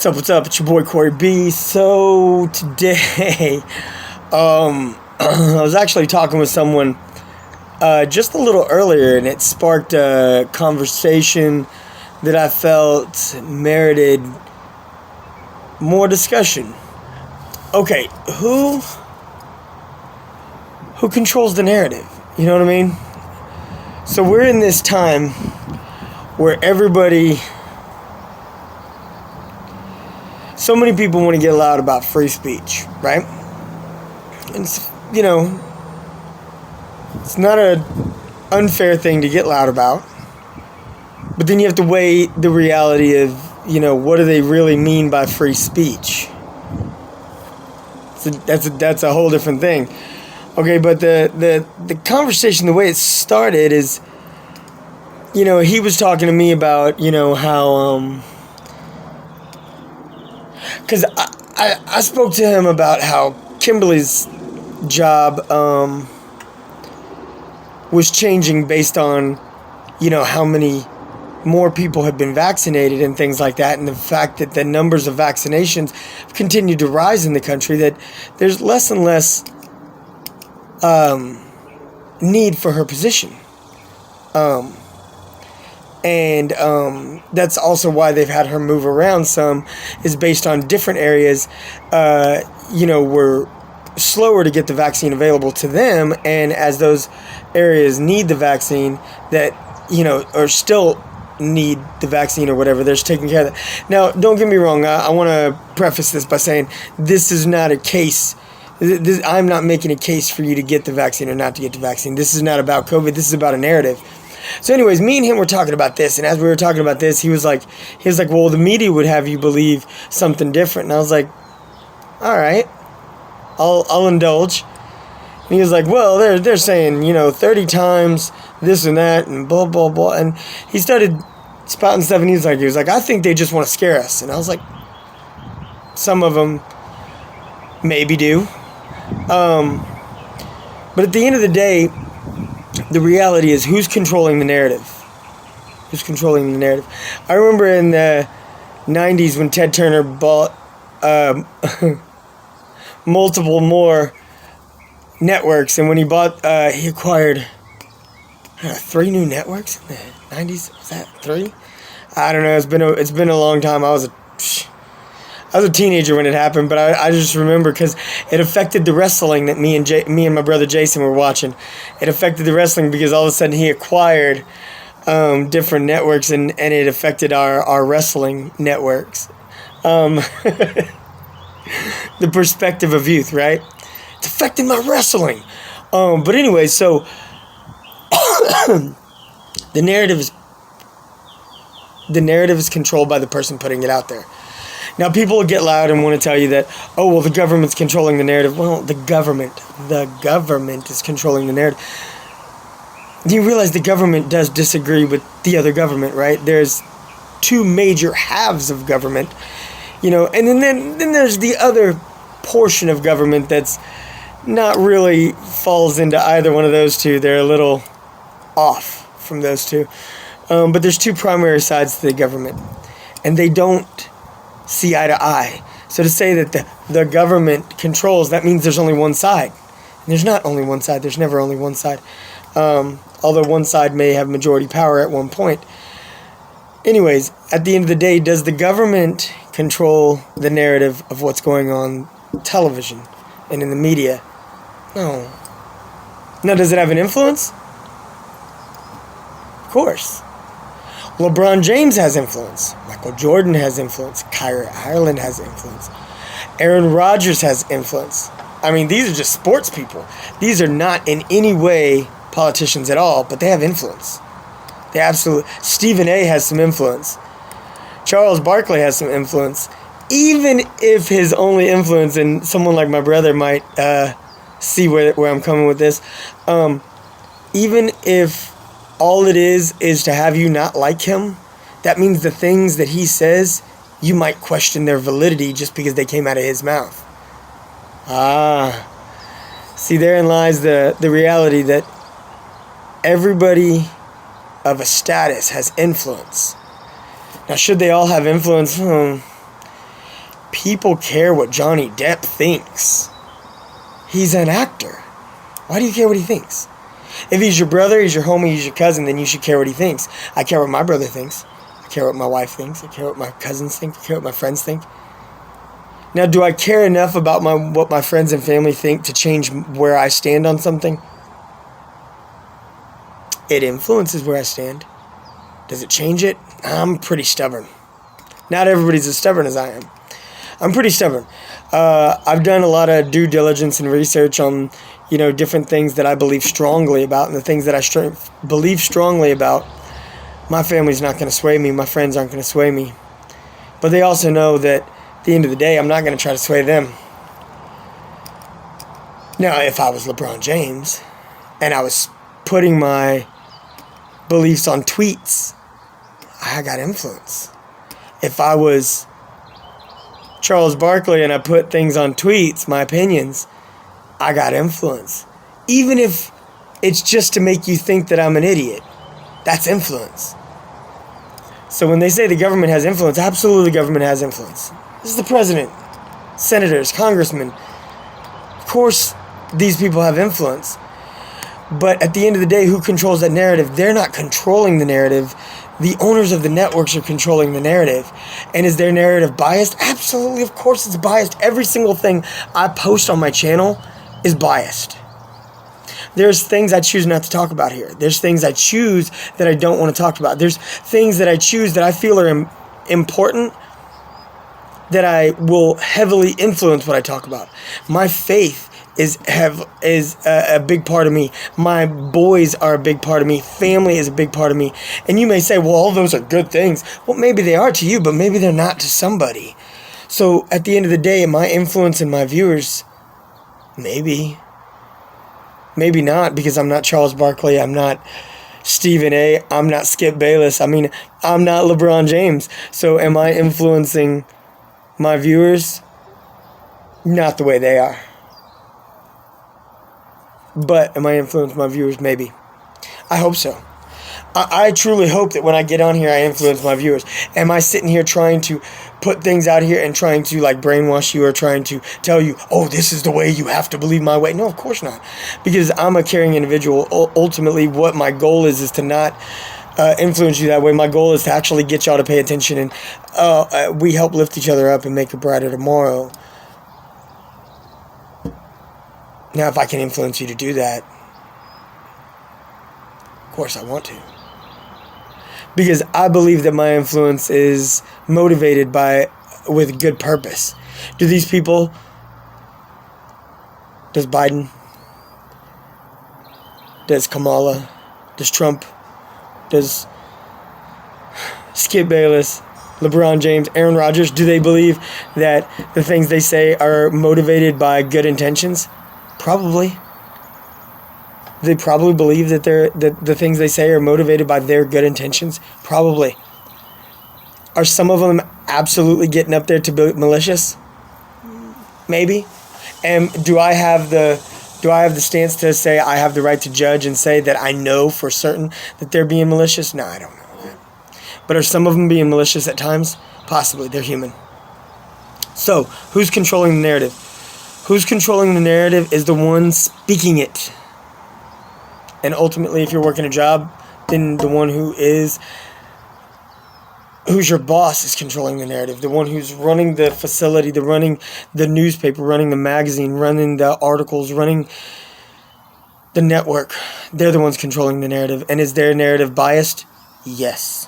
What's up? It's your boy Corey B. So today, I was actually talking with someone just a little earlier, and it sparked a conversation that I felt merited more discussion. Okay, who controls the narrative? You know what I mean? So we're in this time where so many people want to get loud about free speech, right? And it's not an unfair thing to get loud about. But then you have to weigh the reality of, what do they really mean by free speech? So that's a whole different thing. Okay, but the conversation, the way it started is, he was talking to me about, how, because I spoke to him about how Kimberly's job was changing based on, how many more people have been vaccinated and things like that, and the fact that the numbers of vaccinations have continued to rise in the country, that there's less and less need for her position. And that's also why they've had her move around some, is based on different areas, were slower to get the vaccine available to them. And as those areas need the vaccine that, or still need the vaccine or whatever, they're taking care of that. Now, don't get me wrong. I want to preface this by saying this is not a case. I'm not making a case for you to get the vaccine or not to get the vaccine. This is not about COVID. This is about a narrative. So anyways, me and him were talking about this, and as we were talking about this, he was like, well, the media would have you believe something different. And I was like, all right, I'll indulge. And he was like, well, they're saying, 30 times this and that and blah, blah, blah. And he started spouting stuff, and he was like, I think they just want to scare us. And I was like, some of them maybe do. But at the end of the day, the reality is, who's controlling the narrative? Who's controlling the narrative? I remember in the 90s when Ted Turner bought multiple more networks, and when he acquired 3 new networks in the 90s. Was that 3? I don't know. It's been a long time. I was a teenager when it happened, but I just remember because it affected the wrestling that me and my brother Jason were watching. It affected the wrestling because all of a sudden he acquired different networks, and it affected our wrestling networks. The perspective of youth, right? It's affecting my wrestling. But anyway, so the narrative is controlled by the person putting it out there. Now, people will get loud and want to tell you that, oh, well, the government's controlling the narrative. Well, the government is controlling the narrative. Do you realize the government does disagree with the other government, right? There's 2 major halves of government, and then there's the other portion of government that's not really falls into either one of those two. They're a little off from those two. But there's 2 primary sides to the government, and they don't see eye to eye. So to say that the government controls, that means there's only one side. And there's not only one side. There's never only one side. Although one side may have majority power at one point. Anyways, at the end of the day, does the government control the narrative of what's going on television and in the media? No. Now, does it have an influence? Of course. LeBron James has influence. Michael Jordan has influence. Kyrie Irving has influence. Aaron Rodgers has influence. I mean, these are just sports people. These are not in any way politicians at all, but they have influence. They absolutely. Stephen A. has some influence. Charles Barkley has some influence. Even if his only influence, and someone like my brother might see where I'm coming with this, even if all it is to have you not like him, that means the things that he says, you might question their validity just because they came out of his mouth. See, therein lies the reality that everybody of a status has influence. Now, should they all have influence? people care what Johnny Depp thinks? He's an actor. Why do you care what he thinks? If he's your brother, he's your homie, he's your cousin, then you should care what he thinks. I care what my brother thinks. I care what my wife thinks. I care what my cousins think. I care what my friends think. Now, do I care enough about what my friends and family think to change where I stand on something? It influences where I stand. Does it change it? I'm pretty stubborn. Not everybody's as stubborn as I am. I'm pretty stubborn. I've done a lot of due diligence and research on, different things that I believe strongly about, and the things that I believe strongly about, my family's not going to sway me. My friends aren't going to sway me. But they also know that at the end of the day, I'm not going to try to sway them. Now, if I was LeBron James and I was putting my beliefs on tweets, I got influence. If I was Charles Barkley and I put things on tweets, my opinions, I got influence. Even if it's just to make you think that I'm an idiot, that's influence. So when they say the government has influence, absolutely the government has influence. This is the president, senators, congressmen. Of course, these people have influence. But at the end of the day, who controls that narrative? They're not controlling the narrative. The owners of the networks are controlling the narrative. And is their narrative biased? Absolutely, of course it's biased. Every single thing I post on my channel is biased. There's things I choose not to talk about here. There's things I choose that I don't want to talk about. There's things that I choose that I feel are important, that I will heavily influence what I talk about. My faith is a big part of me. My boys are a big part of me. Family is a big part of me. And you may say, well, all those are good things. Well, maybe they are to you, but maybe they're not to somebody. So at the end of the day, am I influencing my viewers? Maybe. Maybe not, because I'm not Charles Barkley. I'm not Stephen A. I'm not Skip Bayless. I'm not LeBron James. So am I influencing my viewers? Not the way they are. But am I influencing my viewers? Maybe. I hope so. I truly hope that when I get on here, I influence my viewers. Am I sitting here trying to put things out here and trying to brainwash you, or trying to tell you, oh, this is the way, you have to believe my way? No, of course not. Because I'm a caring individual. Ultimately, what my goal is to not influence you that way. My goal is to actually get y'all to pay attention, and we help lift each other up and make a brighter tomorrow. Now, if I can influence you to do that, of course I want to. Because I believe that my influence is motivated with good purpose. Do these people, does Biden, does Kamala, does Trump, does Skip Bayless, LeBron James, Aaron Rodgers, do they believe that the things they say are motivated by good intentions? Probably. They probably believe that the things they say are motivated by their good intentions. Probably. Are some of them absolutely getting up there to be malicious? Maybe. And do I have the stance to say I have the right to judge and say that I know for certain that they're being malicious? No, I don't know that. But are some of them being malicious at times? Possibly. They're human. So, who's controlling the narrative? Who's controlling the narrative is the one speaking it. And ultimately, if you're working a job, then the one who's your boss is controlling the narrative. The one who's running the facility, running the newspaper, running the magazine, running the articles, running the network. They're the ones controlling the narrative. And is their narrative biased? Yes.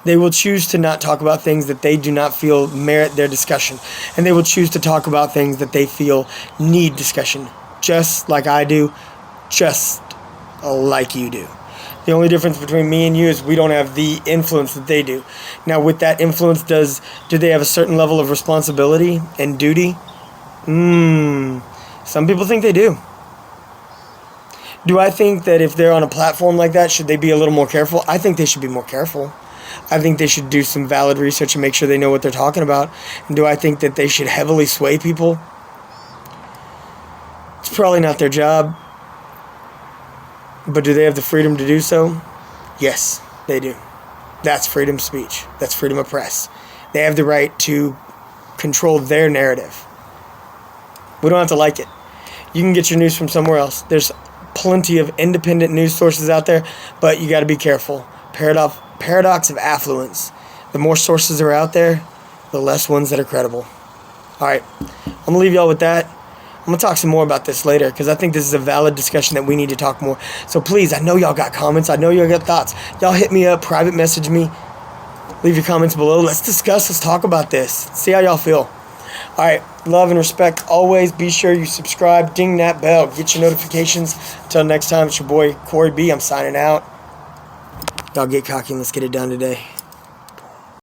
They will choose to not talk about things that they do not feel merit their discussion. And they will choose to talk about things that they feel need discussion. Just like I do. Just like you do. The only difference between me and you is we don't have the influence that they do. Now, with that influence, do they have a certain level of responsibility and duty? Some people think they do. Do I think that if they're on a platform like that, should they be a little more careful? I think they should be more careful. I think they should do some valid research and make sure they know what they're talking about. And do I think that they should heavily sway people? It's probably not their job. But do they have the freedom to do so? Yes, they do. That's freedom of speech. That's freedom of press. They have the right to control their narrative. We don't have to like it. You can get your news from somewhere else. There's plenty of independent news sources out there, but you got to be careful. Paradox of affluence. The more sources are out there, the less ones that are credible. All right, I'm going to leave y'all with that. I'm going to talk some more about this later because I think this is a valid discussion that we need to talk more. So please, I know y'all got comments. I know y'all got thoughts. Y'all hit me up, private message me. Leave your comments below. Let's discuss. Let's talk about this. See how y'all feel. All right, love and respect always. Be sure you subscribe, ding that bell, get your notifications. Until next time, it's your boy Corey B. I'm signing out. Y'all get cocky and let's get it done today.